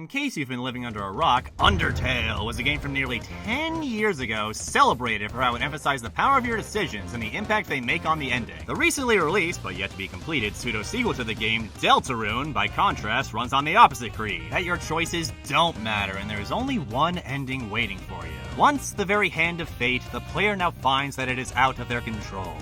case you've been living under a rock, Undertale was a game from nearly 10 years ago celebrated for how it emphasized the power of your decisions and the impact they make on the ending. The recently released, but yet to be completed, pseudo-sequel to the game, Deltarune, by contrast, runs on the opposite creed, that your choices don't matter and there is only one ending waiting for you. Once the very hand of fate, the player now finds that it is out of their control.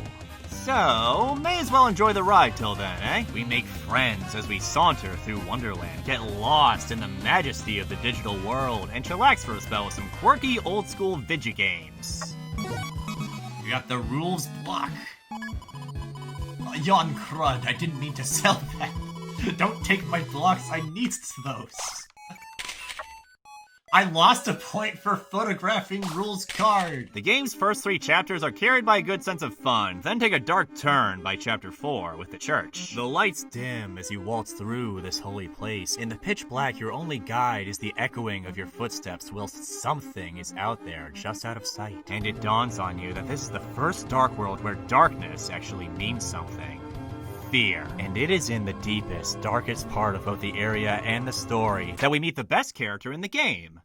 So, may as well enjoy the ride till then, eh? We make friends as we saunter through Wonderland, get lost in the majesty of the digital world, and chillax for a spell with some quirky old-school video games. We got the rules block. Yon crud, I didn't mean to sell that. Don't take my blocks, I needs those. I lost a point for photographing rules card. The game's first 3 chapters are carried by a good sense of fun, then take a dark turn by chapter 4 with the church. The lights dim as you waltz through this holy place. In the pitch black, your only guide is the echoing of your footsteps whilst something is out there just out of sight. And it dawns on you that this is the first dark world where darkness actually means something. Fear. And it is in the deepest, darkest part of both the area and the story that we meet the best character in the game.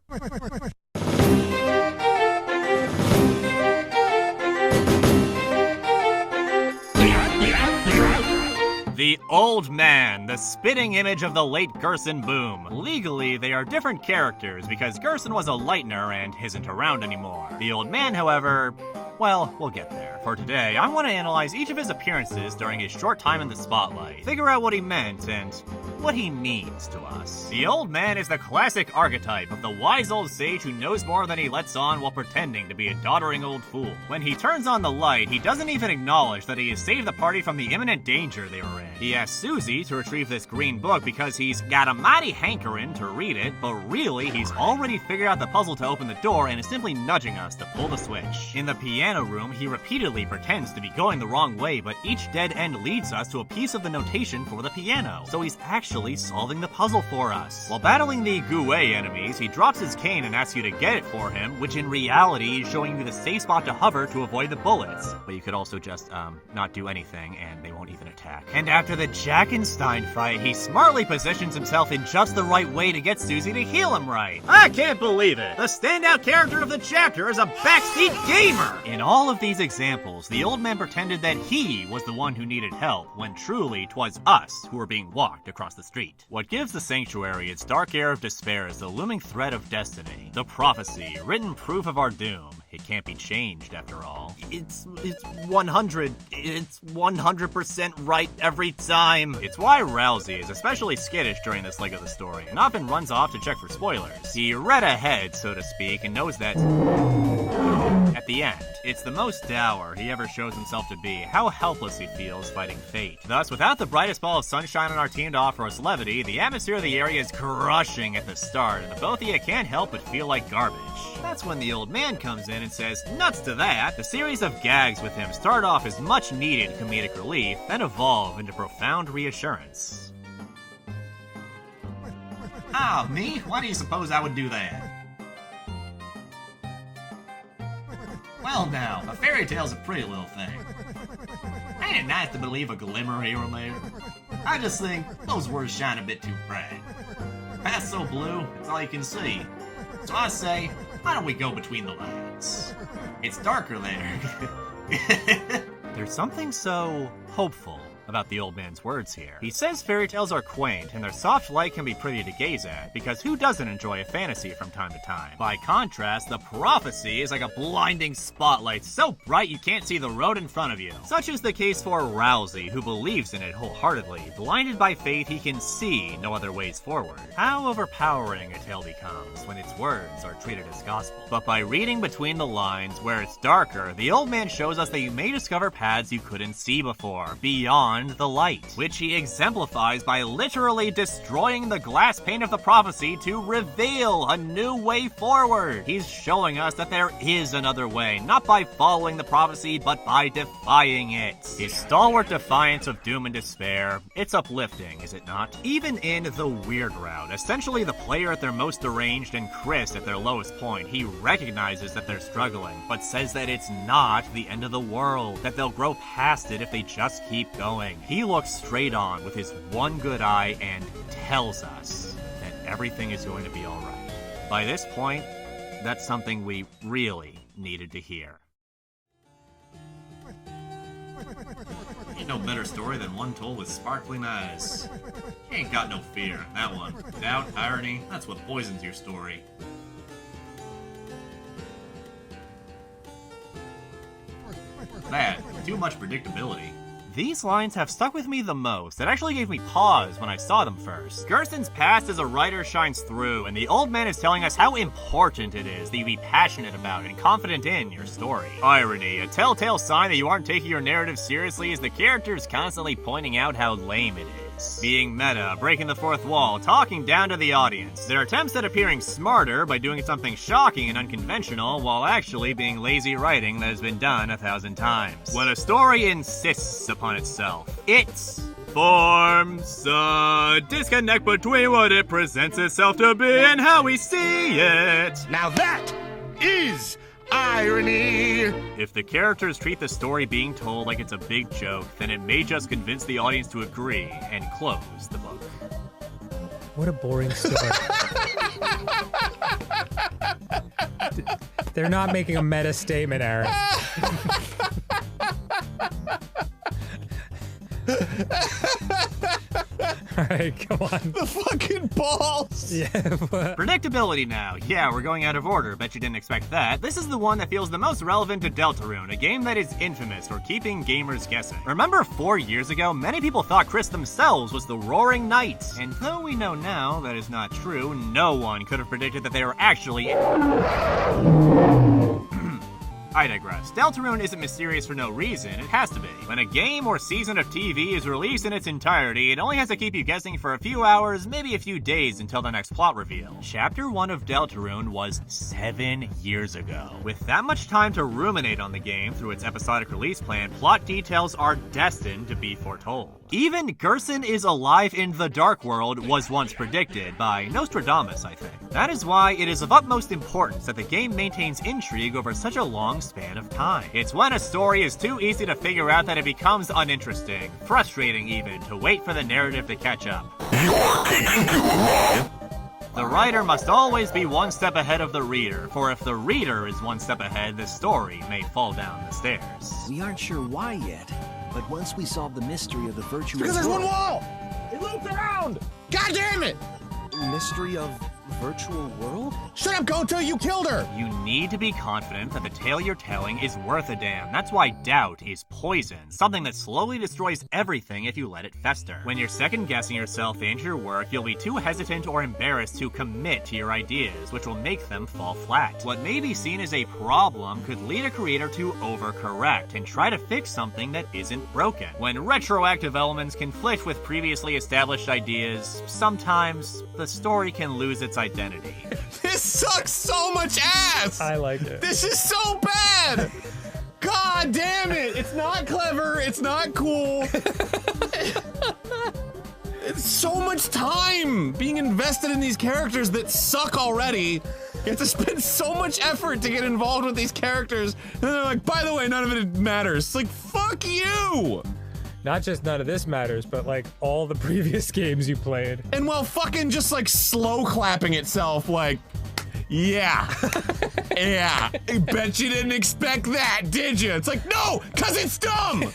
The Old Man, the spitting image of the late Gerson Boom. Legally, they are different characters because Gerson was a lightener and isn't around anymore. The Old Man, however, well, we'll get there. For today, I want to analyze each of his appearances during his short time in the spotlight, figure out what he meant and what he means to us. The Old Man is the classic archetype of the wise old sage who knows more than he lets on while pretending to be a doddering old fool. When he turns on the light, he doesn't even acknowledge that he has saved the party from the imminent danger they were in. He asks Susie to retrieve this green book because he's got a mighty hankering to read it, but really, he's already figured out the puzzle to open the door and is simply nudging us to pull the switch. In the piano room, he repeatedly pretends to be going the wrong way, but each dead end leads us to a piece of the notation for the piano, so he's actually solving the puzzle for us. While battling the Gyaa enemies, he drops his cane and asks you to get it for him, which in reality is showing you the safe spot to hover to avoid the bullets. But you could also just, not do anything, and they won't even attack. And after the Jackenstein fight, he smartly positions himself in just the right way to get Susie to heal him right. I can't believe it! The standout character of the chapter is a backseat gamer! In all of these examples, the Old Man pretended that he was the one who needed help, when truly 'twas us who were being walked across the street. What gives the Sanctuary its dark air of despair is the looming threat of destiny. The prophecy, written proof of our doom. It can't be changed, after all. It's 100% right every time. It's why Rousey is especially skittish during this leg of the story, and often runs off to check for spoilers. He read ahead, so to speak, and knows that at the end, it's the most dour he ever shows himself to be, how helpless he feels fighting fate. Thus, without the brightest ball of sunshine on our team to offer us levity, the atmosphere of the area is crushing at the start, and the both of you can't help but feel like garbage. That's when the Old Man comes in and says, nuts to that! The series of gags with him start off as much needed comedic relief, then evolve into profound reassurance. Ah, me? Why do you suppose I would do that? Well now, a fairy tale's a pretty little thing. Ain't it nice to believe a glimmer here and there? I just think those words shine a bit too bright. Past so blue, it's all you can see. So I say, why don't we go between the lines? It's darker there. There's something so hopeful about the Old Man's words here. He says fairy tales are quaint, and their soft light can be pretty to gaze at, because who doesn't enjoy a fantasy from time to time? By contrast, the prophecy is like a blinding spotlight, so bright you can't see the road in front of you. Such is the case for Rousey, who believes in it wholeheartedly. Blinded by faith, he can see no other ways forward. How overpowering a tale becomes when its words are treated as gospel. But by reading between the lines, where it's darker, the Old Man shows us that you may discover paths you couldn't see before, beyond the light, which he exemplifies by literally destroying the glass pane of the prophecy to reveal a new way forward. He's showing us that there is another way, not by following the prophecy, but by defying it. His stalwart defiance of doom and despair, it's uplifting, is it not? Even in the weird route, essentially the player at their most deranged and Chris at their lowest point, he recognizes that they're struggling, but says that it's not the end of the world, that they'll grow past it if they just keep going. He looks straight on with his one good eye and tells us that everything is going to be alright. By this point, that's something we really needed to hear. Ain't no better story than one told with sparkling eyes. Ain't got no fear, that one. Doubt, irony, that's what poisons your story. That, too much predictability. These lines have stuck with me the most. It actually gave me pause when I saw them first. Gerson's past as a writer shines through, and the old man is telling us how important it is that you be passionate about and confident in your story. Irony, a telltale sign that you aren't taking your narrative seriously is the characters constantly pointing out how lame it is. Being meta, breaking the fourth wall, talking down to the audience. Their attempts at appearing smarter by doing something shocking and unconventional while actually being lazy writing that has been done 1,000 times. When a story insists upon itself, it forms a disconnect between what it presents itself to be and how we see it. Now that is irony! If the characters treat the story being told like it's a big joke, then it may just convince the audience to agree and close the book. What a boring story. They're not making a meta statement, Aaron. Alright, come on. The fucking balls! Yeah, what? Predictability now. Yeah, we're going out of order. Bet you didn't expect that. This is the one that feels the most relevant to Deltarune, a game that is infamous for keeping gamers guessing. Remember 4 years ago, many people thought Chris themselves was the Roaring Knight. And though we know now that is not true, no one could have predicted that they were actually... I digress. Deltarune isn't mysterious for no reason, it has to be. When a game or season of TV is released in its entirety, it only has to keep you guessing for a few hours, maybe a few days until the next plot reveal. Chapter 1 of Deltarune was 7 years ago. With that much time to ruminate on the game through its episodic release plan, plot details are destined to be foretold. Even Gerson is alive in the Dark World was once predicted by Nostradamus, I think. That is why it is of utmost importance that the game maintains intrigue over such a long span of time. It's when a story is too easy to figure out that it becomes uninteresting, frustrating even, to wait for the narrative to catch up. The writer must always be one step ahead of the reader, for if the reader is one step ahead, the story may fall down the stairs. We aren't sure why yet, but once we solve the mystery of the virtual Because there's one world... wall! It loops around! God damn it! Mystery of virtual world? Shut up, Goto, you killed her! You need to be confident that the tale you're telling is worth a damn. That's why doubt is poison, something that slowly destroys everything if you let it fester. When you're second-guessing yourself and your work, you'll be too hesitant or embarrassed to commit to your ideas, which will make them fall flat. What may be seen as a problem could lead a creator to overcorrect and try to fix something that isn't broken. When retroactive elements conflict with previously established ideas, sometimes the story can lose its identity. This sucks so much ass! I like it. This is so bad! God damn it! It's not clever, it's not cool. It's so much time being invested in these characters that suck already. You have to spend so much effort to get involved with these characters, and they're like, by the way, none of it matters. It's like, fuck you! Not just none of this matters, but like all the previous games you played. And while fucking just like slow clapping itself, like, yeah, yeah, I bet you didn't expect that, did you? It's like, no, cause it's dumb!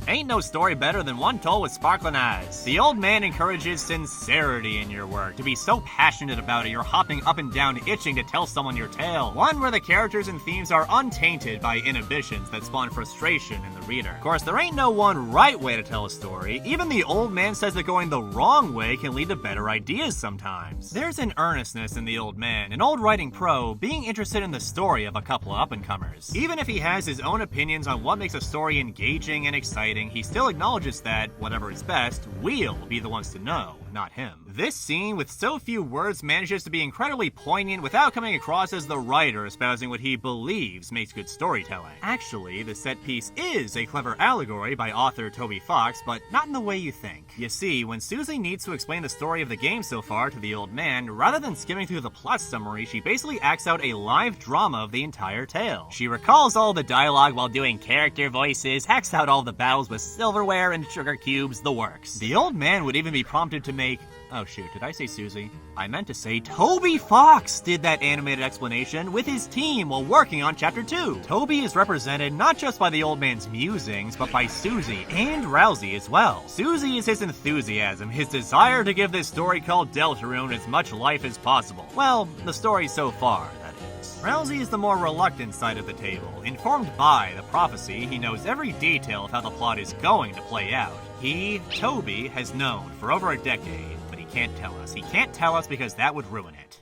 Ain't no story better than one told with sparkling eyes. The old man encourages sincerity in your work, to be so passionate about it you're hopping up and down itching to tell someone your tale. One where the characters and themes are untainted by inhibitions that spawn frustration in the reader. Of course, there ain't no one right way to tell a story. Even the old man says that going the wrong way can lead to better ideas sometimes. There's an earnestness in the old man, an old writing pro, being interested in the story of a couple of up-and-comers. Even if he has his own opinions on what makes a story engaging and exciting, he still acknowledges that, whatever is best, we'll be the ones to know, not him. This scene, with so few words, manages to be incredibly poignant without coming across as the writer espousing what he believes makes good storytelling. Actually, the set piece is a clever allegory by author Toby Fox, but not in the way you think. You see, when Susie needs to explain the story of the game so far to the old man, rather than skimming through the plot summary, she basically acts out a live drama of the entire tale. She recalls all the dialogue while doing character voices, hacks out all the battles with silverware and sugar cubes, the works. The old man would even be prompted to make Oh shoot, did I say Susie? I meant to say Toby Fox did that animated explanation with his team while working on Chapter 2. Toby is represented not just by the old man's musings, but by Susie and Rousey as well. Susie is his enthusiasm, his desire to give this story called Deltarune as much life as possible. Well, the story so far, that is. Rousey is the more reluctant side of the table. Informed by the prophecy, he knows every detail of how the plot is going to play out. He, Toby, has known for over a decade, but he can't tell us. He can't tell us because that would ruin it.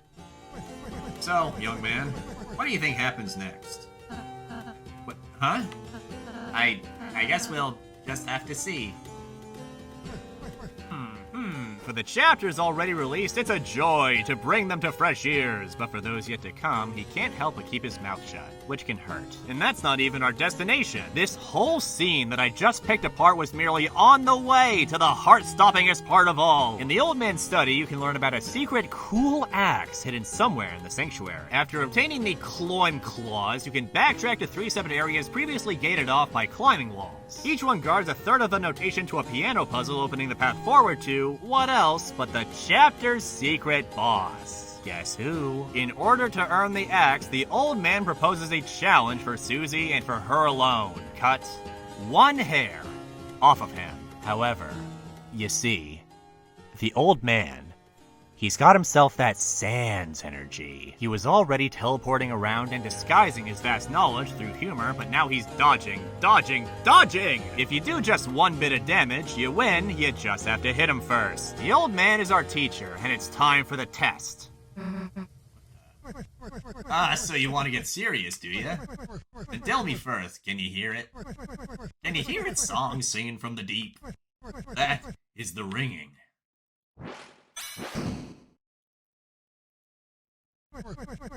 So, young man, what do you think happens next? What, huh? I guess we'll just have to see. For the chapters already released, it's a joy to bring them to fresh ears, but for those yet to come, he can't help but keep his mouth shut, which can hurt. And that's not even our destination. This whole scene that I just picked apart was merely on the way to the heart-stoppingest part of all. In the old man's study, you can learn about a secret cool axe hidden somewhere in the sanctuary. After obtaining the Cloym Claws, you can backtrack to 3 separate areas previously gated off by climbing walls. Each one guards a third of the notation to a piano puzzle, opening the path forward to, what else but the chapter's secret boss. Guess who? In order to earn the axe, the old man proposes a challenge for Susie and for her alone. Cut 1 hair off of him. However, you see, the old man, he's got himself that Sans energy. He was already teleporting around and disguising his vast knowledge through humor, but now he's dodging. If you do just 1 bit of damage, you win, you just have to hit him first. The old man is our teacher, and it's time for the test. So you want to get serious, do you? Then tell me first, can you hear it? Can you hear its song singing from the deep? That is the ringing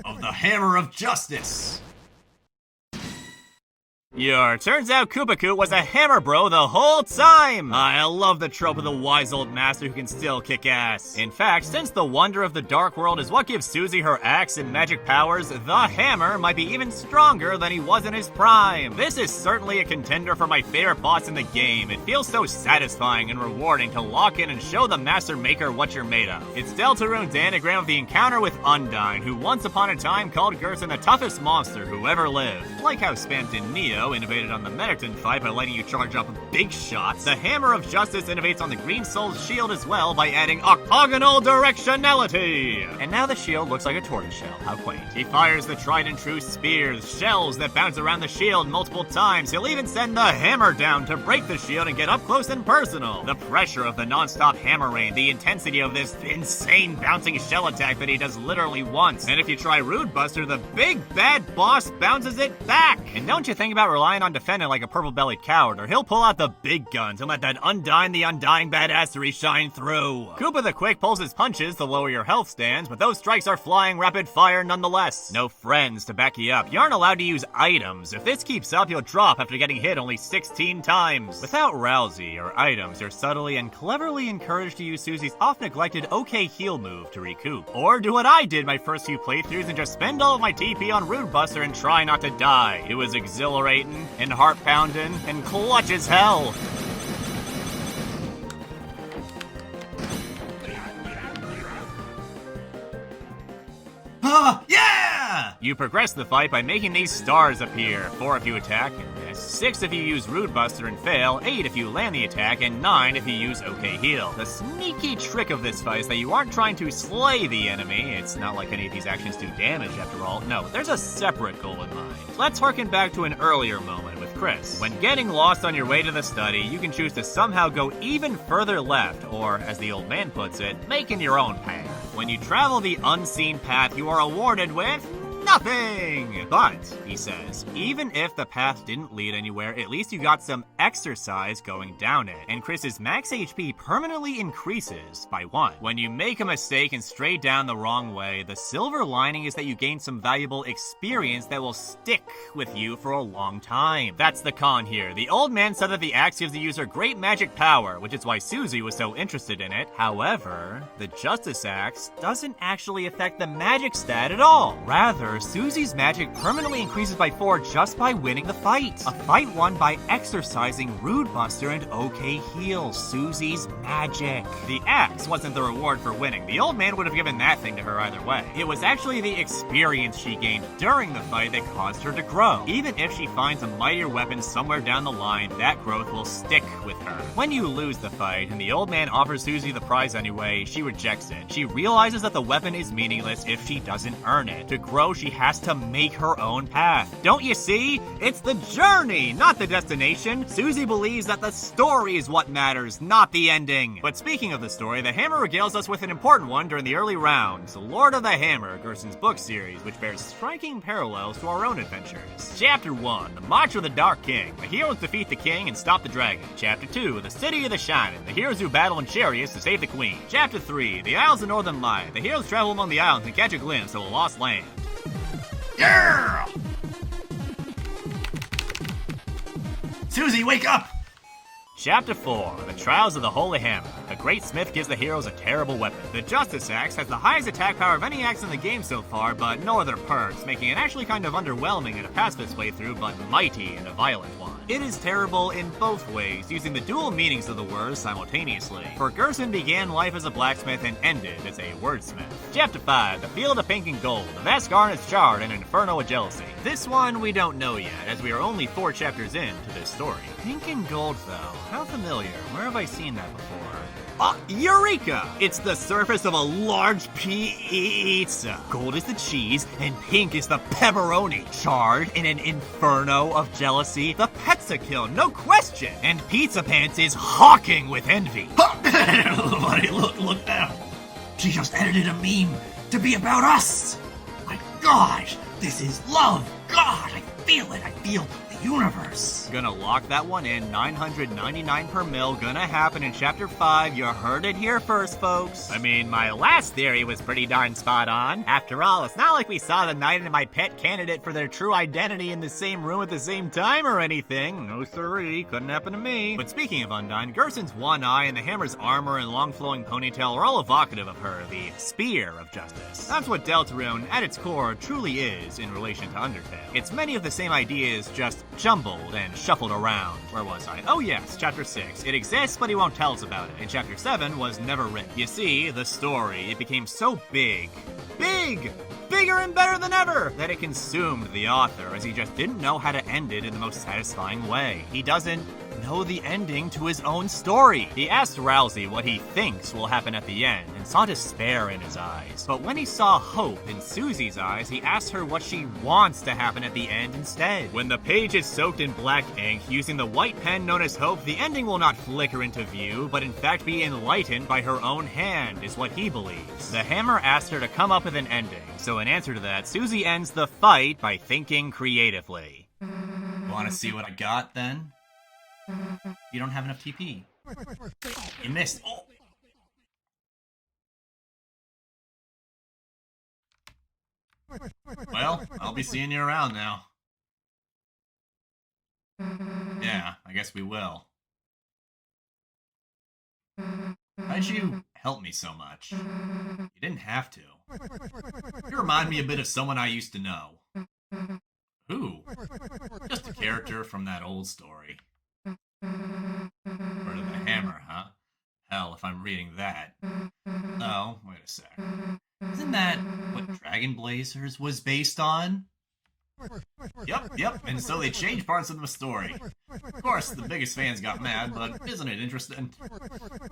of the Hammer of Justice. Turns out Koopaku was a hammer bro the whole time! I love the trope of the wise old master who can still kick ass. In fact, since the wonder of the dark world is what gives Susie her axe and magic powers, the hammer might be even stronger than he was in his prime. This is certainly a contender for my favorite boss in the game. It feels so satisfying and rewarding to lock in and show the master maker what you're made of. It's Deltarune's anagram of the encounter with Undyne, who once upon a time called Gerson the toughest monster who ever lived. Like how Spamped in Neo innovated on the Mettaton fight by letting you charge up big shots, the Hammer of Justice innovates on the Green Soul's shield as well by adding octagonal directionality! And now the shield looks like a tortoiseshell. How quaint. He fires the tried and true spears, shells that bounce around the shield multiple times. He'll even send the hammer down to break the shield and get up close and personal. The pressure of the non-stop hammer rain, the intensity of this insane bouncing shell attack that he does literally once. And if you try Rude Buster, the big bad boss bounces it back! And don't you think about relying on defending like a purple-bellied coward, or he'll pull out the big guns and let that Undyne the Undying badassery shine through. Koopa the Quick pulls his punches to lower your health stands, but those strikes are flying rapid fire nonetheless. No friends to back you up. You aren't allowed to use items. If this keeps up, you'll drop after getting hit only 16 times. Without Rousey or items, you're subtly and cleverly encouraged to use Susie's oft-neglected OK heal move to recoup. Or do what I did my first few playthroughs and just spend all of my TP on Rude Buster and try not to die. It was exhilarating and heart-pounding and clutch as hell. Yeah! You progress the fight by making these stars appear. 4 if you attack and miss, 6 if you use Rude Buster and fail, 8 if you land the attack, and 9 if you use OK Heal. The sneaky trick of this fight is that you aren't trying to slay the enemy. It's not like any of these actions do damage after all. No, there's a separate goal in mind. Let's harken back to an earlier moment with Chris. When getting lost on your way to the study, you can choose to somehow go even further left, or, as the old man puts it, making your own path. When you travel the unseen path, you are awarded with nothing! But, he says, even if the path didn't lead anywhere, at least you got some exercise going down it. And Chris's max HP permanently increases by 1. When you make a mistake and stray down the wrong way, the silver lining is that you gain some valuable experience that will stick with you for a long time. That's the con here. The old man said that the axe gives the user great magic power, which is why Susie was so interested in it. However, the Justice Axe doesn't actually affect the magic stat at all. Rather, However, Susie's magic permanently increases by 4 just by winning the fight. A fight won by exercising Rude Buster and OK Heal, Susie's magic. The axe wasn't the reward for winning. The old man would have given that thing to her either way. It was actually the experience she gained during the fight that caused her to grow. Even if she finds a mightier weapon somewhere down the line, that growth will stick with her. When you lose the fight and the old man offers Susie the prize anyway, she rejects it. She realizes that the weapon is meaningless if she doesn't earn it. To grow, she has to make her own path. Don't you see? It's the journey, not the destination. Susie believes that the story is what matters, not the ending. But speaking of the story, the Hammer regales us with an important one during the early rounds, Lord of the Hammer, Gerson's book series, which bears striking parallels to our own adventures. Chapter 1, The March of the Dark King. The heroes defeat the king and stop the dragon. Chapter 2, The City of the Shining. The heroes who battle in chariots to save the queen. Chapter 3, The Isles of Northern Light. The heroes travel among the islands and catch a glimpse of a lost land. Yeah! Susie, wake up! Chapter 4, The Trials of the Holy Hammer. The Great Smith gives the heroes a terrible weapon. The Justice Axe has the highest attack power of any axe in the game so far, but no other perks, making it actually kind of underwhelming in a pacifist playthrough, but mighty in a violent one. It is terrible in both ways, using the dual meanings of the words simultaneously. For Gerson began life as a blacksmith and ended as a wordsmith. Chapter 5, The Field of Pink and Gold. The vast garnet's charred and an inferno of jealousy. This one we don't know yet, as we are only 4 chapters into this story. Pink and gold, though. How familiar? Where have I seen that before? Eureka! It's the surface of a large pizza. Gold is the cheese, and pink is the pepperoni. Charred in an inferno of jealousy, the Petza-kill, no question. And Pizza Pants is hawking with envy. Buddy, look down. She just edited a meme to be about us. My gosh, this is love. God, I feel it. I feel the universe. Gonna lock that one in, 999 per mil, gonna happen in Chapter 5. You heard it here first, folks. I mean, my last theory was pretty darn spot on. After all, it's not like we saw the knight and my pet candidate for their true identity in the same room at the same time or anything. No siree, couldn't happen to me. But speaking of Undyne, Gerson's one eye and the hammer's armor and long flowing ponytail are all evocative of her, the spear of justice. That's what Deltarune, at its core, truly is in relation to Undertale. It's many of the same ideas, just jumbled and shuffled around. Where was I? Oh yes, Chapter 6. It exists, but he won't tell us about it. And Chapter 7 was never written. You see, the story, it became so bigger and better than ever, that it consumed the author, as he just didn't know how to end it in the most satisfying way. He doesn't know the ending to his own story. He asked Rousey what he thinks will happen at the end, and saw despair in his eyes. But when he saw hope in Susie's eyes, he asked her what she wants to happen at the end instead. When the page is soaked in black ink, using the white pen known as hope, the ending will not flicker into view, but in fact be enlightened by her own hand, is what he believes. The hammer asked her to come up with an ending, so in answer to that, Susie ends the fight by thinking creatively. Want to see what I got, then? You don't have enough TP. You missed. Oh. Well, I'll be seeing you around now. Yeah, I guess we will. Why'd you help me so much? You didn't have to. You remind me a bit of someone I used to know. Who? Just a character from that old story. Word of the Hammer, huh? Hell, if I'm reading that. Oh, wait a sec. Isn't that what Dragon Blazers was based on? Yep, and so they changed parts of the story. Of course, the biggest fans got mad, but isn't it interesting?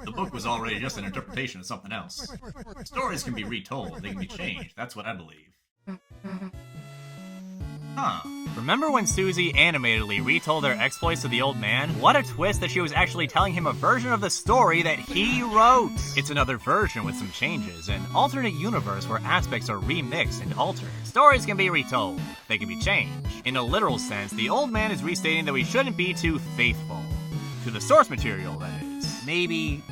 The book was already just an interpretation of something else. Stories can be retold, they can be changed, that's what I believe. Huh. Remember when Susie animatedly retold their exploits to the old man? What a twist that she was actually telling him a version of the story that he wrote! It's another version with some changes, an alternate universe where aspects are remixed and altered. Stories can be retold, they can be changed. In a literal sense, the old man is restating that we shouldn't be too faithful. To the source material, that is. Maybe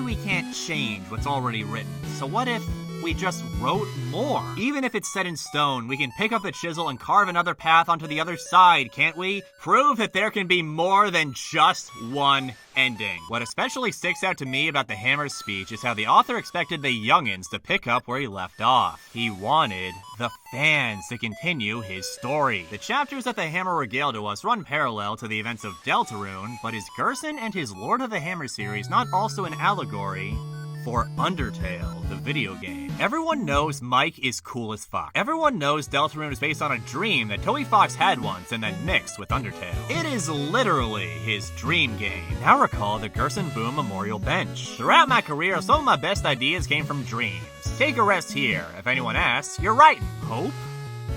we can't change what's already written, so what if We just wrote more. Even if it's set in stone, we can pick up the chisel and carve another path onto the other side, can't we? Prove that there can be more than just one ending. What especially sticks out to me about the Hammer's speech is how the author expected the youngins to pick up where he left off. He wanted the fans to continue his story. The chapters that the Hammer regaled to us run parallel to the events of Deltarune, but is Gerson and his Lord of the Hammer series not also an allegory for Undertale, the video game? Everyone knows Mike is cool as fuck. Everyone knows Deltarune is based on a dream that Toby Fox had once and then mixed with Undertale. It is literally his dream game. Now recall the Gerson Boom Memorial Bench. Throughout my career, some of my best ideas came from dreams. Take a rest here. If anyone asks, you're writing hope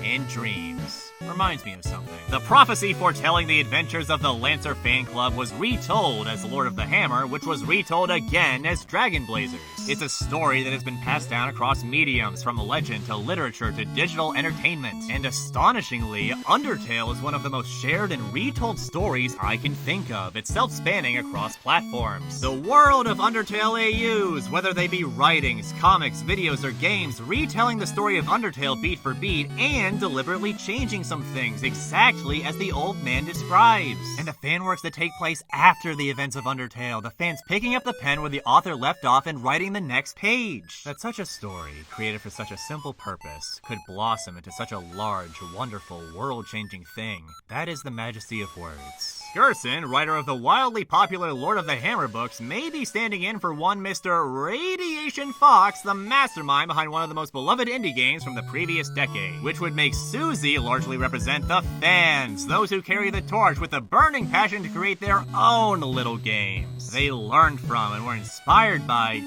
and dreams. Reminds me of something. The prophecy foretelling the adventures of the Lancer fan club was retold as Lord of the Hammer, which was retold again as Dragon Blazers. It's a story that has been passed down across mediums, from legend to literature to digital entertainment. And astonishingly, Undertale is one of the most shared and retold stories I can think of. It's self-spanning across platforms. The world of Undertale AUs, whether they be writings, comics, videos, or games, retelling the story of Undertale beat for beat and deliberately changing some things exactly as the old man describes. And the fan works that take place after the events of Undertale, the fans picking up the pen where the author left off and writing the next page. That such a story, created for such a simple purpose, could blossom into such a large, wonderful, world-changing thing. That is the majesty of words. Gerson, writer of the wildly popular Lord of the Hammer books, may be standing in for one Mr. Radiation Fox, the mastermind behind one of the most beloved indie games from the previous decade, which would make Susie largely represent the fans, those who carry the torch with a burning passion to create their own little games. They learned from and were inspired by...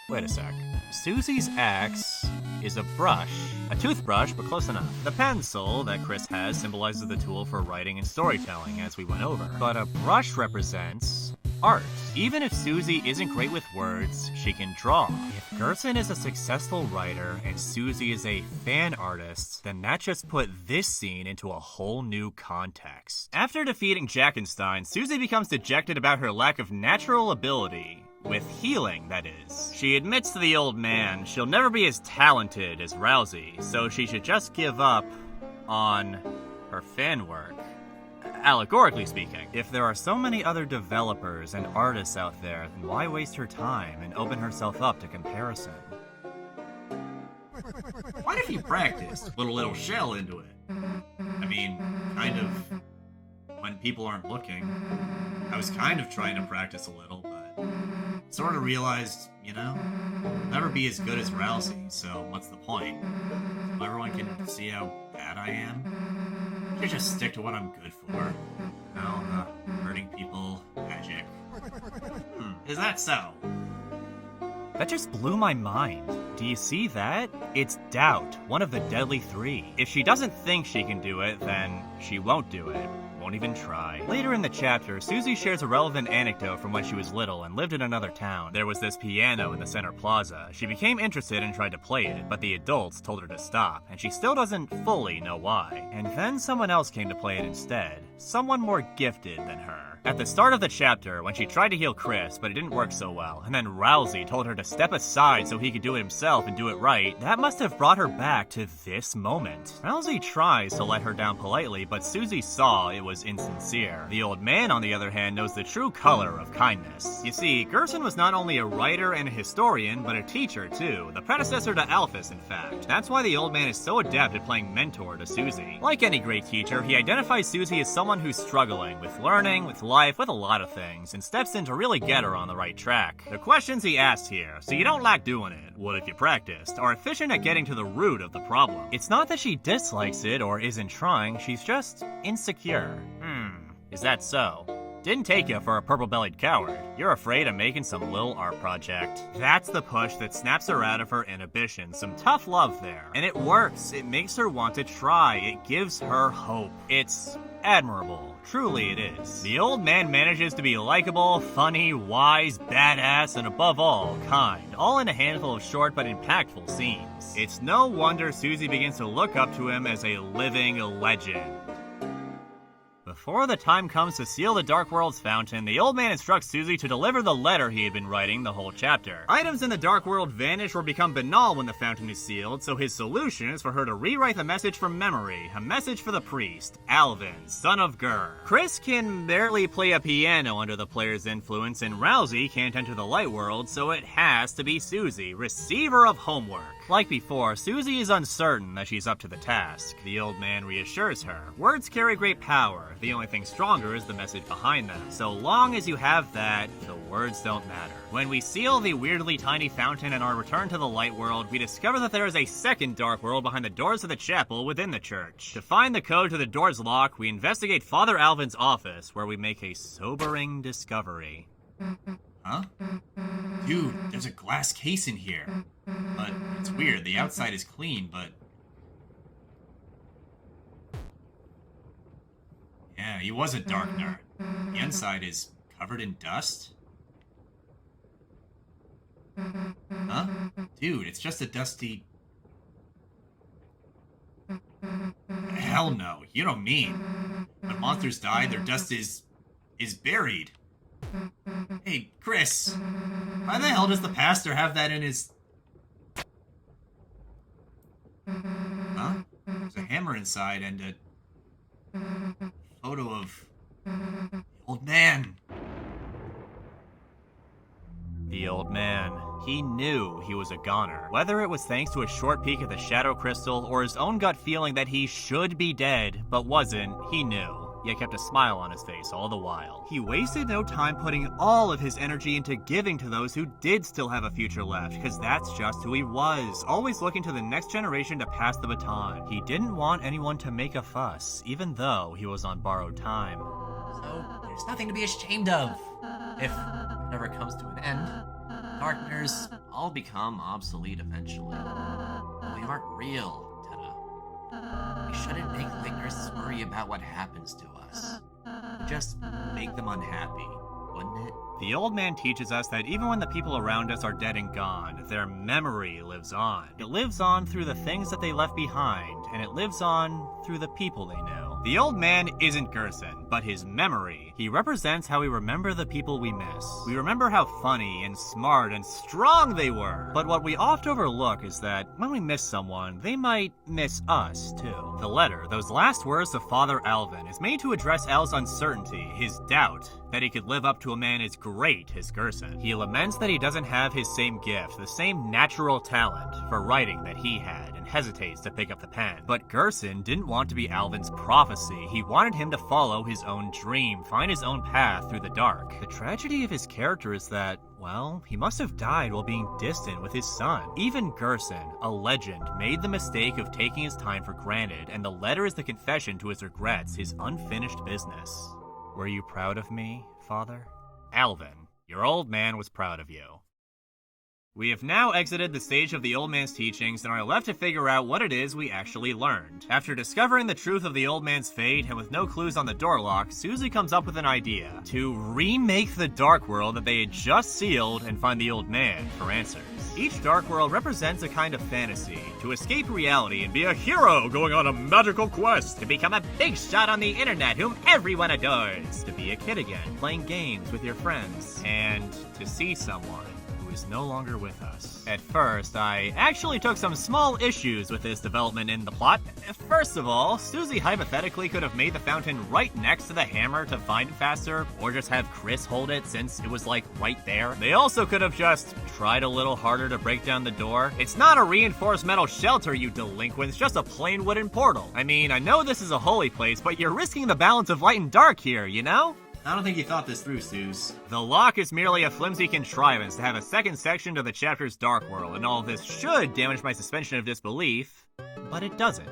Wait a sec. Susie's axe is a brush. A toothbrush, but close enough. The pencil that Chris has symbolizes the tool for writing and storytelling, as we went over. But a brush represents art. Even if Susie isn't great with words, she can draw. If Gerson is a successful writer and Susie is a fan artist, then that just put this scene into a whole new context. After defeating Jackenstein, Susie becomes dejected about her lack of natural ability. With healing, that is. She admits to the old man she'll never be as talented as Rousey, so she should just give up on her fan work. Allegorically speaking. If there are so many other developers and artists out there, then why waste her time and open herself up to comparison? What if you practiced? Put a little shell into it. I mean, kind of when people aren't looking. I was kind of trying to practice a little, but sort of realized, you know, I'll never be as good as Rousey, so what's the point? So everyone can see how bad I am. I should just stick to what I'm good for. No, hurting people, magic. Is that so? That just blew my mind. Do you see that? It's doubt, one of the deadly three. If she doesn't think she can do it, then she won't do it. Won't even try. Later in the chapter, Susie shares a relevant anecdote from when she was little and lived in another town. There was this piano in the center plaza. She became interested and tried to play it, but the adults told her to stop, and she still doesn't fully know why. And then someone else came to play it instead. Someone more gifted than her. At the start of the chapter, when she tried to heal Chris, but it didn't work so well, and then Rousey told her to step aside so he could do it himself and do it right, that must have brought her back to this moment. Rousey tries to let her down politely, but Susie saw it was insincere. The old man, on the other hand, knows the true color of kindness. You see, Gerson was not only a writer and a historian, but a teacher too, the predecessor to Alphys, in fact. That's why the old man is so adept at playing mentor to Susie. Like any great teacher, he identifies Susie as someone who's struggling with learning, with life, with a lot of things, and steps in to really get her on the right track. The questions he asked here, so you don't like doing it, what if you practiced, are efficient at getting to the root of the problem. It's not that she dislikes it or isn't trying, she's just insecure. Is that so? Didn't take you for a purple-bellied coward. You're afraid of making some little art project. That's the push that snaps her out of her inhibition. Some tough love there. And it works. It makes her want to try. It gives her hope. It's admirable. Truly it is. The old man manages to be likable, funny, wise, badass, and above all, kind. All in a handful of short but impactful scenes. It's no wonder Susie begins to look up to him as a living legend. Before the time comes to seal the Dark World's fountain, the old man instructs Susie to deliver the letter he had been writing the whole chapter. Items in the Dark World vanish or become banal when the fountain is sealed, so his solution is for her to rewrite the message from memory, a message for the priest, Alvin, son of Gur. Chris can barely play a piano under the player's influence, and Rousey can't enter the light world, so it has to be Susie, receiver of homework. Like before, Susie is uncertain that she's up to the task. The old man reassures her. Words carry great power. The only thing stronger is the message behind them. So long as you have that, the words don't matter. When we seal the weirdly tiny fountain and are returned to the light world, we discover that there is a second dark world behind the doors of the chapel within the church. To find the code to the door's lock, we investigate Father Alvin's office, where we make a sobering discovery. Huh? Dude, there's a glass case in here. But it's weird, the outside is clean, but... Yeah, he was a dark nerd. The inside is covered in dust? Huh? Dude, it's just a dusty... Hell no, you don't mean. When monsters die, their dust is buried. Hey, Chris, why the hell does the pastor have that in his... Huh? There's a hammer inside and a photo of the old man. The old man. He knew he was a goner. Whether it was thanks to a short peek at the shadow crystal or his own gut feeling that he should be dead, but wasn't, he knew. Yet kept a smile on his face all the while. He wasted no time putting all of his energy into giving to those who did still have a future left, because that's just who he was, always looking to the next generation to pass the baton. He didn't want anyone to make a fuss, even though he was on borrowed time. So, there's nothing to be ashamed of. If it never comes to an end, darkners all become obsolete eventually. But we aren't real. We shouldn't make light nurses worry about what happens to us. We'd just make them unhappy, wouldn't it? The old man teaches us that even when the people around us are dead and gone, their memory lives on. It lives on through the things that they left behind, and it lives on through the people they knew. The old man isn't Gerson, but his memory. He represents how we remember the people we miss. We remember how funny and smart and strong they were. But what we oft overlook is that when we miss someone, they might miss us too. The letter, those last words of Father Alvin, is made to address Al's uncertainty, his doubt that he could live up to a man as great as Gerson. He laments that he doesn't have his same gift, the same natural talent for writing that he had, and hesitates to pick up the pen. But Gerson didn't want to be Alvin's prophecy. He wanted him to follow his own dream, find his own path through the dark. The tragedy of his character is that, well, he must have died while being distant with his son. Even Gerson, a legend, made the mistake of taking his time for granted, and the letter is the confession to his regrets, his unfinished business. Were you proud of me, Father? Alvin, your old man was proud of you. We have now exited the stage of the old man's teachings and are left to figure out what it is we actually learned. After discovering the truth of the old man's fate and with no clues on the door lock, Susie comes up with an idea to remake the dark world that they had just sealed and find the old man for answers. Each dark world represents a kind of fantasy, to escape reality and be a hero going on a magical quest, to become a big shot on the internet whom everyone adores, to be a kid again, playing games with your friends, and to see someone is no longer with us. At first, I actually took some small issues with this development in the plot. First of all, Susie hypothetically could have made the fountain right next to the hammer to find it faster, or just have Chris hold it since it was like right there. They also could have just tried a little harder to break down the door. It's not a reinforced metal shelter, you delinquents, just a plain wooden portal. I mean, I know this is a holy place, but you're risking the balance of light and dark here, you know? I don't think you thought this through, Suze. The lock is merely a flimsy contrivance to have a second section to the chapter's dark world, and all of this should damage my suspension of disbelief, but it doesn't.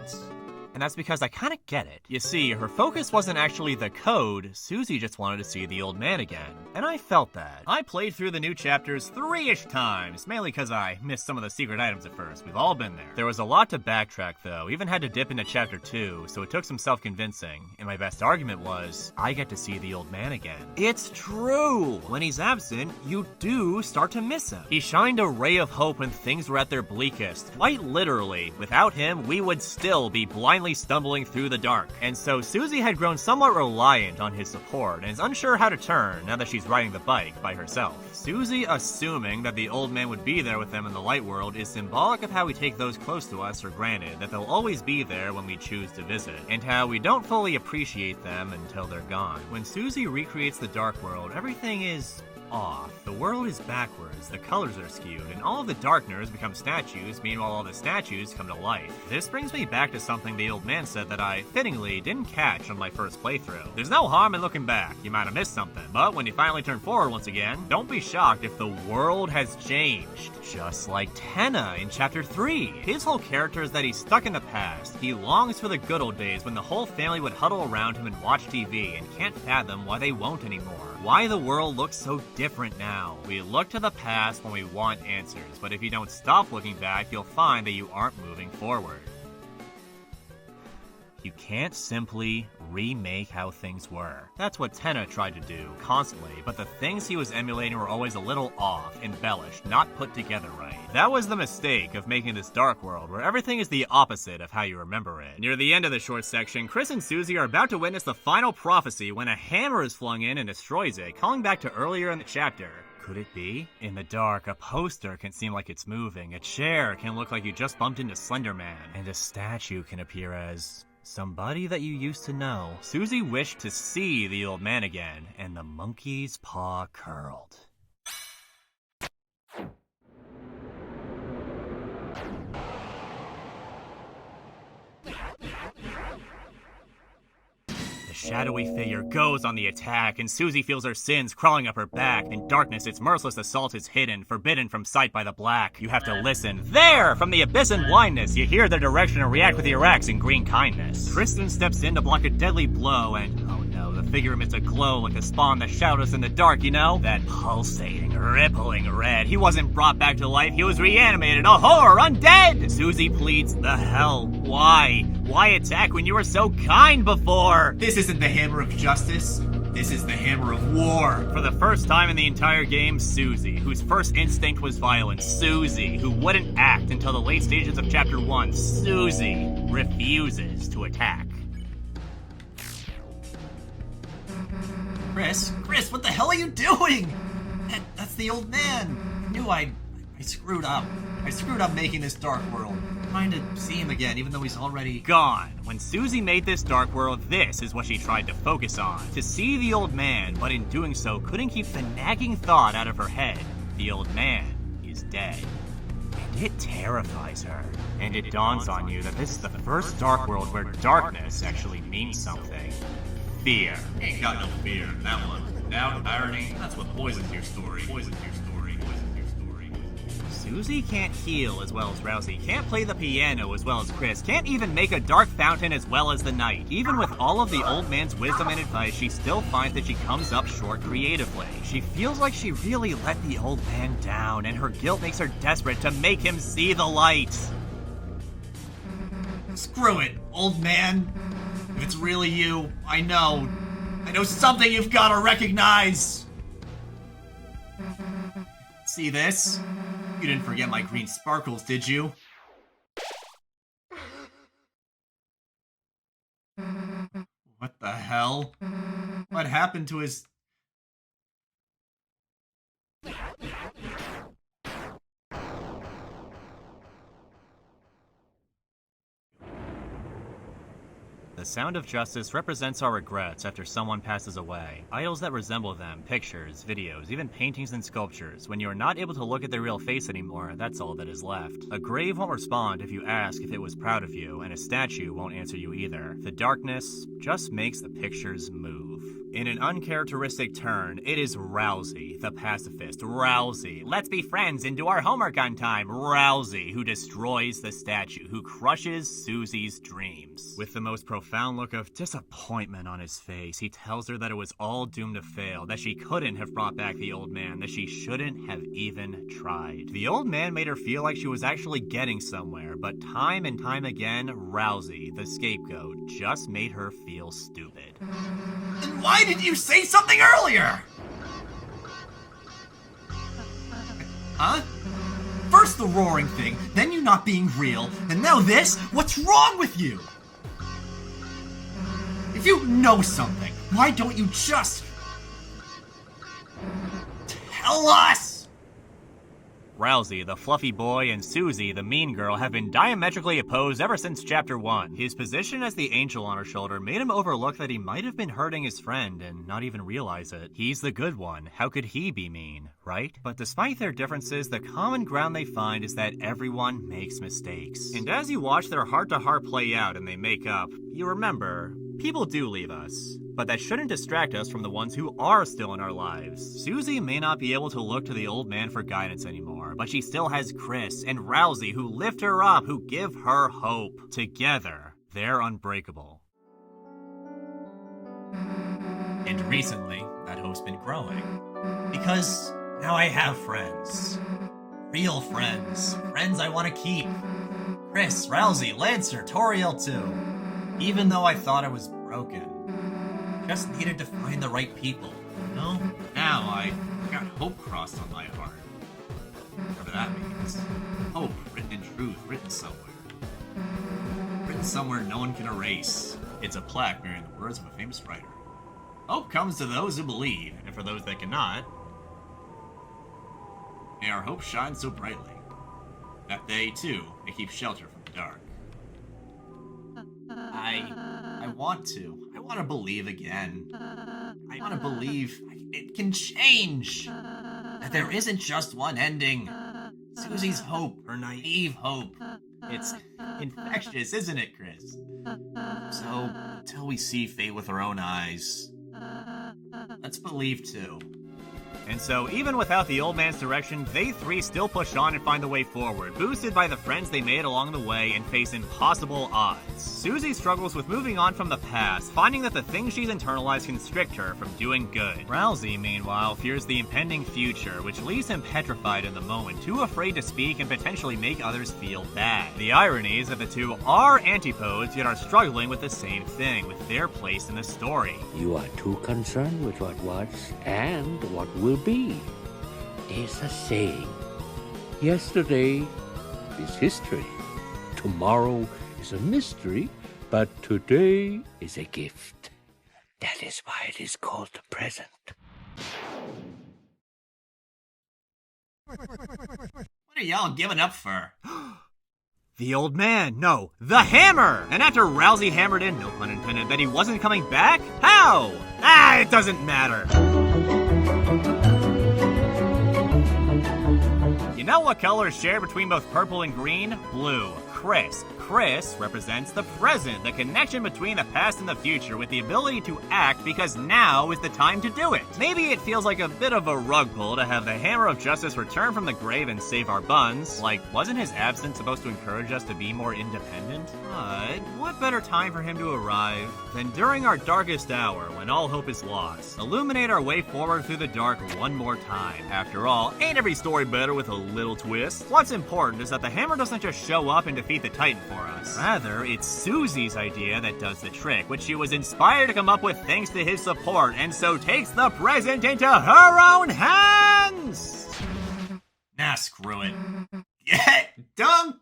And that's because I kinda get it. You see, her focus wasn't actually the code, Susie just wanted to see the old man again. And I felt that. I played through the new chapters 3-ish times, mainly because I missed some of the secret items at first. We've all been there. There was a lot to backtrack though, even had to dip into chapter 2, so it took some self-convincing. And my best argument was, I get to see the old man again. It's true! When he's absent, you do start to miss him. He shined a ray of hope when things were at their bleakest. Quite literally, without him, we would still be blindly constantly stumbling through the dark. And so Susie had grown somewhat reliant on his support and is unsure how to turn now that she's riding the bike by herself. Susie assuming that the old man would be there with them in the light world is symbolic of how we take those close to us for granted, that they'll always be there when we choose to visit, and how we don't fully appreciate them until they're gone. When Susie recreates the dark world, everything is off. The world is backwards, the colors are skewed, and all of the darkners become statues, meanwhile all the statues come to life. This brings me back to something the old man said that I, fittingly, didn't catch on my first playthrough. There's no harm in looking back, you might have missed something, but when you finally turn forward once again, don't be shocked if the world has changed. Just like Tenna in Chapter 3. His whole character is that he's stuck in the past. He longs for the good old days when the whole family would huddle around him and watch TV, and can't fathom why they won't anymore. Why the world looks so different now. We look to the past when we want answers, but if you don't stop looking back, you'll find that you aren't moving forward. You can't simply remake how things were. That's what Tenna tried to do, constantly, but the things he was emulating were always a little off, embellished, not put together right. That was the mistake of making this dark world, where everything is the opposite of how you remember it. Near the end of the short section, Chris and Susie are about to witness the final prophecy when a hammer is flung in and destroys it, calling back to earlier in the chapter. Could it be? In the dark, a poster can seem like it's moving, a chair can look like you just bumped into Slender Man, and a statue can appear as somebody that you used to know. Susie wished to see the old man again, and the monkey's paw curled. The shadowy figure goes on the attack, and Susie feels her sins crawling up her back. In darkness, its merciless assault is hidden, forbidden from sight by the black. You have to listen. There! From the abyss and blindness, you hear their direction and react with your axe in green kindness. Tristan steps in to block a deadly blow, and oh no, the figure emits a glow like the spawn that shadows in the dark, you know? That pulsating, rippling red. He wasn't brought back to life, he was reanimated. A horror, undead! Susie pleads, the hell? Why? Why attack when you were so kind before? This isn't the hammer of justice. This is the hammer of war. For the first time in the entire game, Susie, whose first instinct was violence. Susie, who wouldn't act until the late stages of Chapter 1. Susie refuses to attack. Chris, what the hell are you doing? That's the old man. I knew I screwed up. I screwed up making this dark world. Trying to see him again, even though he's already gone. When Susie made this dark world, this is what she tried to focus on. To see the old man, but in doing so, couldn't keep the nagging thought out of her head. The old man is dead. And it terrifies her. And it dawns on you that this is the first dark world where darkness actually means something. Fear. Ain't got no fear in that one. Doubt, irony, that's what poisons your story. Susie can't heal as well as Rousey, can't play the piano as well as Chris, can't even make a dark fountain as well as the knight. Even with all of the old man's wisdom and advice, she still finds that she comes up short creatively. She feels like she really let the old man down, and her guilt makes her desperate to make him see the light. Screw it, old man. If it's really you, I know something you've got to recognize. See this? You didn't forget my green sparkles, did you? What the hell? What happened to his... The sound of justice represents our regrets after someone passes away. Idols that resemble them, pictures, videos, even paintings and sculptures. When you are not able to look at their real face anymore, that's all that is left. A grave won't respond if you ask if it was proud of you, and a statue won't answer you either. The darkness just makes the pictures move. In an uncharacteristic turn, it is Rousey, the pacifist. Rousey, let's be friends and do our homework on time. Rousey, who destroys the statue, who crushes Susie's dreams. With the most profound look of disappointment on his face, he tells her that it was all doomed to fail, that she couldn't have brought back the old man, that she shouldn't have even tried. The old man made her feel like she was actually getting somewhere, but time and time again, Rousey, the scapegoat, just made her feel stupid. Then why didn't you say something earlier? Huh? First the roaring thing, then you not being real, and now this? What's wrong with you? If you know something, why don't you just tell us? Rousey, the fluffy boy, and Susie, the mean girl, have been diametrically opposed ever since Chapter 1. His position as the angel on her shoulder made him overlook that he might have been hurting his friend and not even realize it. He's the good one. How could he be mean, right? But despite their differences, the common ground they find is that everyone makes mistakes. And as you watch their heart-to-heart play out and they make up, you remember, people do leave us. But that shouldn't distract us from the ones who are still in our lives. Susie may not be able to look to the old man for guidance anymore, but she still has Chris and Rousey who lift her up, who give her hope. Together, they're unbreakable. And recently, that hope's been growing. Because now I have friends. Real friends. Friends I want to keep. Chris, Rousey, Lancer, Toriel too. Even though I thought I was broken. Just needed to find the right people, you know? Now I got hope crossed on my heart. Whatever that means. Hope, written in truth, written somewhere. Written somewhere no one can erase. It's a plaque bearing the words of a famous writer. Hope comes to those who believe, and for those that cannot, may our hope shine so brightly that they, too, may keep shelter from the dark. I want to. I want to believe again. I want to believe it can change. That there isn't just one ending. Susie's hope, her naive hope. It's infectious, isn't it, Chris? So, until we see fate with our own eyes, let's believe too. And so, even without the old man's direction, they three still push on and find the way forward, boosted by the friends they made along the way and face impossible odds. Susie struggles with moving on from the past, finding that the things she's internalized constrict her from doing good. Rousey, meanwhile, fears the impending future, which leaves him petrified in the moment, too afraid to speak and potentially make others feel bad. The irony is that the two are antipodes, yet are struggling with the same thing, with their place in the story. You are too concerned with what was and what will be. There's a saying. Yesterday is history. Tomorrow is a mystery, but today is a gift. That is why it is called the present. What are y'all giving up for? The old man, no, the hammer! And after Rousey hammered in, no pun intended, that he wasn't coming back? How? It doesn't matter. You know what color is shared between both purple and green? Blue. Chris. Chris represents the present, the connection between the past and the future with the ability to act because now is the time to do it. Maybe it feels like a bit of a rug pull to have the hammer of justice return from the grave and save our buns. Like, wasn't his absence supposed to encourage us to be more independent? But what better time for him to arrive than during our darkest hour when all hope is lost? Illuminate our way forward through the dark one more time. After all, ain't every story better with a little twist? What's important is that the hammer doesn't just show up and defeat the Titan for us. Rather, it's Susie's idea that does the trick, which she was inspired to come up with thanks to his support, and so takes the present into her own hands! Nah, screw it. Get done!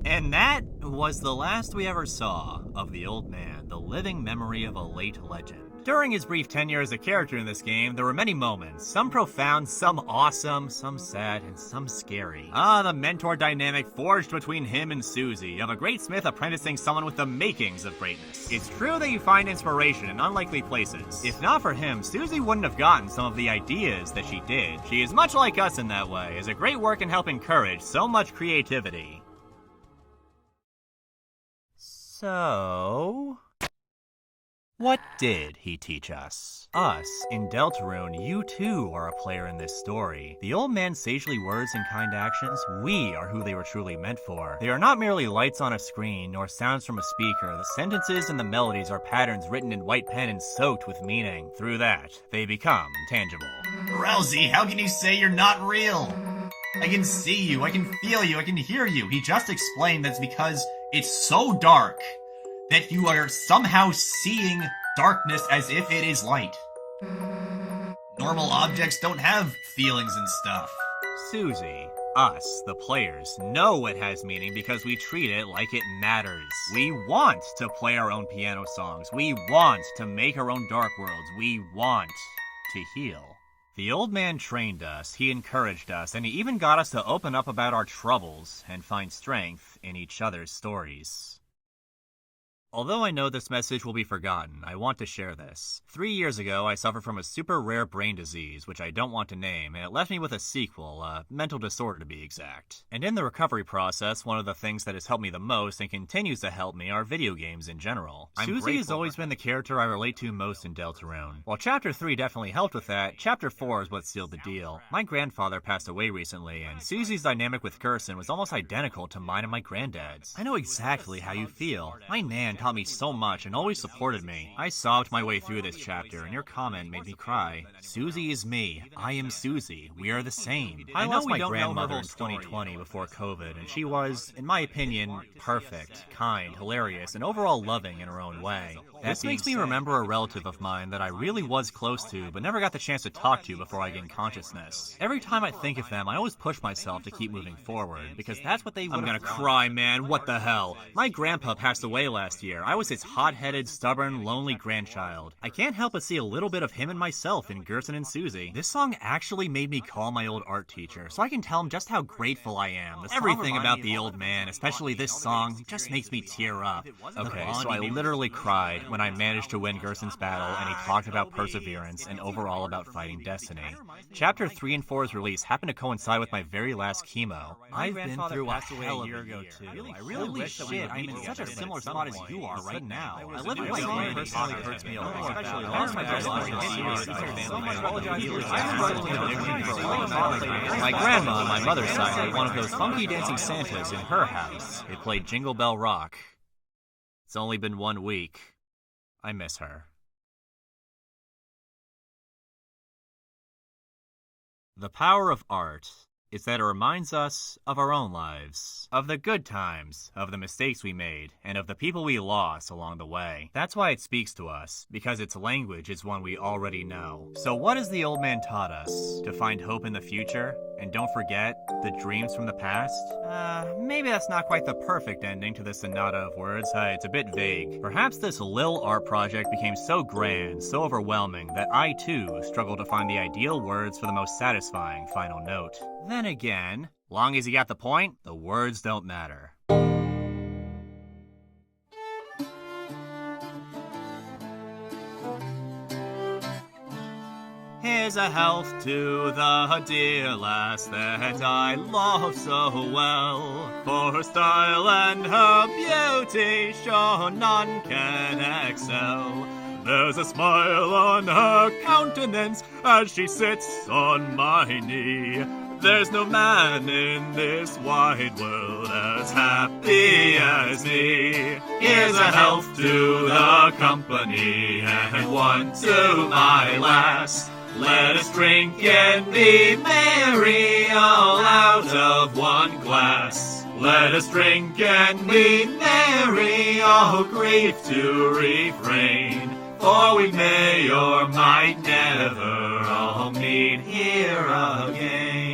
And that was the last we ever saw of the old man, the living memory of a late legend. During his brief tenure as a character in this game, there were many moments, some profound, some awesome, some sad, and some scary. The mentor dynamic forged between him and Susie, of a great smith apprenticing someone with the makings of greatness. It's true that you find inspiration in unlikely places. If not for him, Susie wouldn't have gotten some of the ideas that she did. She is much like us in that way, as a great work can help encourage so much creativity. So, what did he teach us? Us, in Deltarune, you too are a player in this story. The old man's sagely words and kind actions, we are who they were truly meant for. They are not merely lights on a screen, nor sounds from a speaker. The sentences and the melodies are patterns written in white pen and soaked with meaning. Through that, they become tangible. Rousey, how can you say you're not real? I can see you, I can feel you, I can hear you. He just explained that's because it's so dark that you are somehow seeing darkness as if it is light. Normal objects don't have feelings and stuff. Susie, us, the players, know it has meaning because we treat it like it matters. We want to play our own piano songs. We want to make our own dark worlds. We want to heal. The old man trained us, he encouraged us, and he even got us to open up about our troubles and find strength in each other's stories. Although I know this message will be forgotten, I want to share this. 3 years ago, I suffered from a super rare brain disease, which I don't want to name, and it left me with a sequel, a mental disorder to be exact. And in the recovery process, one of the things that has helped me the most and continues to help me are video games in general. Susie has always been the character I relate to most in Deltarune. While Chapter 3 definitely helped with that, Chapter 4 is what sealed the deal. My grandfather passed away recently, and Susie's dynamic with Gerson was almost identical to mine and my granddad's. I know exactly how you feel. My nan taught me so much and always supported me. I sobbed my way through this chapter, and your comment made me cry. Susie is me. I am Susie. We are the same. I lost my grandmother in 2020 before COVID, and she was, in my opinion, perfect, kind, hilarious, and overall loving in her own way. This makes me remember a relative of mine that I really was close to, but never got the chance to talk to before I gained consciousness. Every time I think of them, I always push myself to keep moving forward, because that's what they would. I'm gonna cry, man. What the hell? My grandpa passed away last year. I was his hot-headed, stubborn, lonely grandchild. I can't help but see a little bit of him and myself in Gerson and Susie. This song actually made me call my old art teacher, so I can tell him just how grateful I am. Everything about the old man, especially this song, just makes me tear up. Okay, so I literally cried when I managed to win Gerson's battle, and he talked about perseverance and overall about fighting destiny. Chapter 3 and 4's release happened to coincide with my very last chemo. I've been through a hell of a year, too. I really wish that I'm in such a similar spot as you are right now. I live with my song personally hurts me a lot, especially my grandma on my mother's side had one of those funky dancing Santas in her house. They played Jingle Bell Rock. It's only been 1 week. I miss her. The power of art is that it reminds us of our own lives, of the good times, of the mistakes we made, and of the people we lost along the way. That's why it speaks to us, because its language is one we already know. So what has the old man taught us? To find hope in the future? And don't forget the dreams from the past? Maybe that's not quite the perfect ending to this sonata of words. It's a bit vague. Perhaps this lil art project became so grand, so overwhelming, that I too struggle to find the ideal words for the most satisfying final note. Then again, long as you got the point, the words don't matter. Here's a health to the dear lass that I love so well. For her style and her beauty, sure none can excel. There's a smile on her countenance as she sits on my knee. There's no man in this wide world as happy as me. Here's a health to the company and one to my lass. Let us drink and be merry all out of one glass. Let us drink and be merry, all grief to refrain. For we may or might never all meet here again.